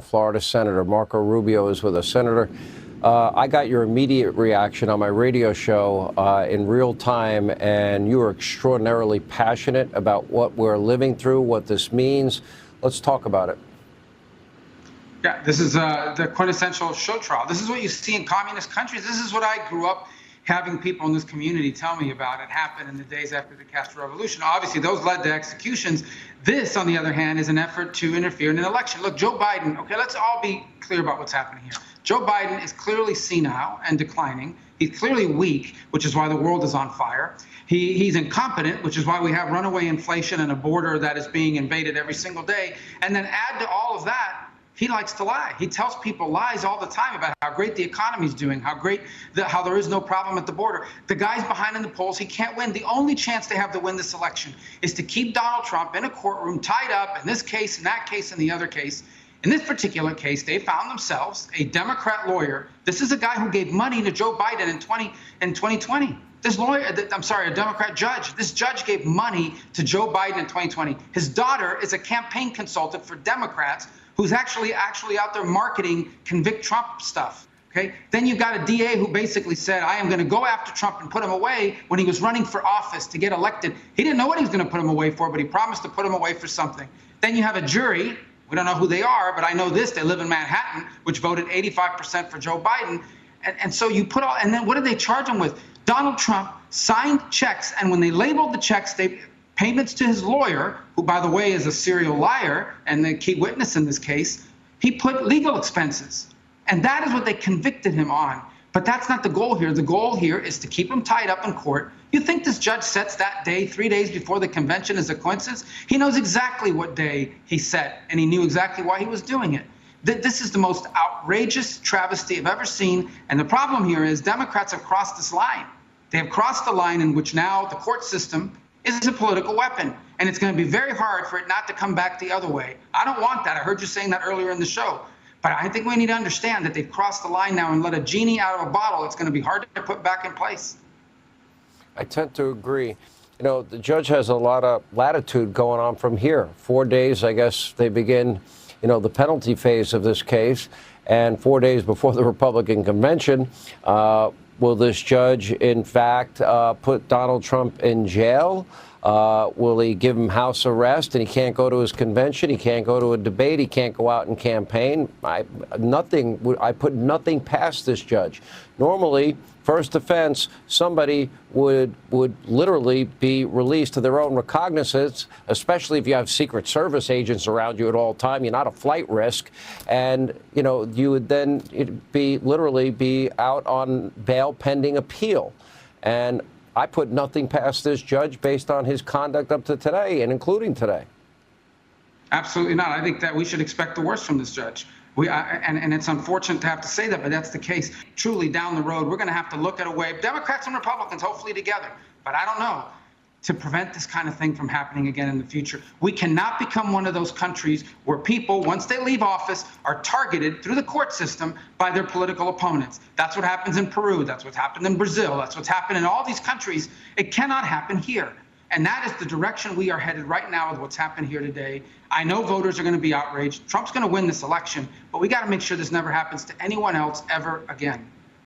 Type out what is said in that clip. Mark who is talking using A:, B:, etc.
A: Florida Senator Marco Rubio is with us. Senator, I got your immediate reaction on my radio show in real time, and you are extraordinarily passionate about what we're living through, what this means. Let's talk about it.
B: Yeah, this is the quintessential show trial. This is what you see in communist countries. This is what I grew up having people in this community tell me about. It happened in the days after the Castro Revolution. Obviously, those led to executions. This, on the other hand, is an effort to interfere in an election. Look, Joe Biden, okay, let's all be clear about what's happening here. Joe Biden is clearly senile and declining. He's clearly weak, which is why the world is on fire. He's incompetent, which is why we have runaway inflation and a border that is being invaded every single day. And then add to all of that, he likes to lie. He tells people lies all the time about how great the economy's doing, how there is no problem at the border. The guy's behind in the polls. He can't win. The only chance they have to win this election is to keep Donald Trump in a courtroom tied up in this case, in that case, in the other case. In this particular case, they found themselves a Democrat lawyer. This is a guy who gave money to Joe Biden in 2020. This lawyer, a Democrat judge. This judge gave money to Joe Biden in 2020. His daughter is a campaign consultant for Democrats who's actually out there marketing convict Trump stuff. Okay. Then you've got a DA who basically said, I am going to go after Trump and put him away when he was running for office to get elected. He didn't know what he was going to put him away for, but he promised to put him away for something. Then you have a jury. We don't know who they are, but I know this. They live in Manhattan, which voted 85% for Joe Biden. And so you put all, and then what did they charge him with? Donald Trump signed checks, and when they labeled the checks, payments to his lawyer, who, by the way, is a serial liar and the key witness in this case, he put legal expenses. And that is what they convicted him on. But that's not the goal here. The goal here is to keep him tied up in court. You think this judge sets that day 3 days before the convention as a coincidence? He knows exactly what day he set, and he knew exactly why he was doing it. This is the most outrageous travesty I've ever seen. And the problem here is Democrats have crossed this line. They have crossed the line in which now the court system is a political weapon, and it's going to be very hard for it not to come back the other way. I don't want that. I heard you saying that earlier in the show. But I think we need to understand that they've crossed the line now and let a genie out of a bottle. It's going to be hard to put back in place.
A: I tend to agree. You know, the judge has a lot of latitude going on from here. 4 days, I guess, they begin, the penalty phase of this case. And 4 days before the Republican convention, will this judge, in fact, put Donald Trump in jail? Will he give him house arrest and he can't go to his convention? He can't go to a debate. He can't go out and campaign. I put nothing past this judge. Normally, first offense, somebody would literally be released to their own recognizance, especially if you have Secret Service agents around you at all time. You're not a flight risk. And, you would then literally be out on bail pending appeal. And I put nothing past this judge based on his conduct up to today and including today.
B: Absolutely not. I think that we should expect the worst from this judge. And it's unfortunate to have to say that, but that's the case. Truly, down the road, we're going to have to look at a way, Democrats and Republicans, hopefully together, but I don't know, to prevent this kind of thing from happening again in the future. We cannot become one of those countries where people, once they leave office, are targeted through the court system by their political opponents. That's what happens in Peru. That's what's happened in Brazil. That's what's happened in all these countries. It cannot happen here. And that is the direction we are headed right now with what's happened here today. I know voters are going to be outraged. Trump's going to win this election, but we got to make sure this never happens to anyone else ever again.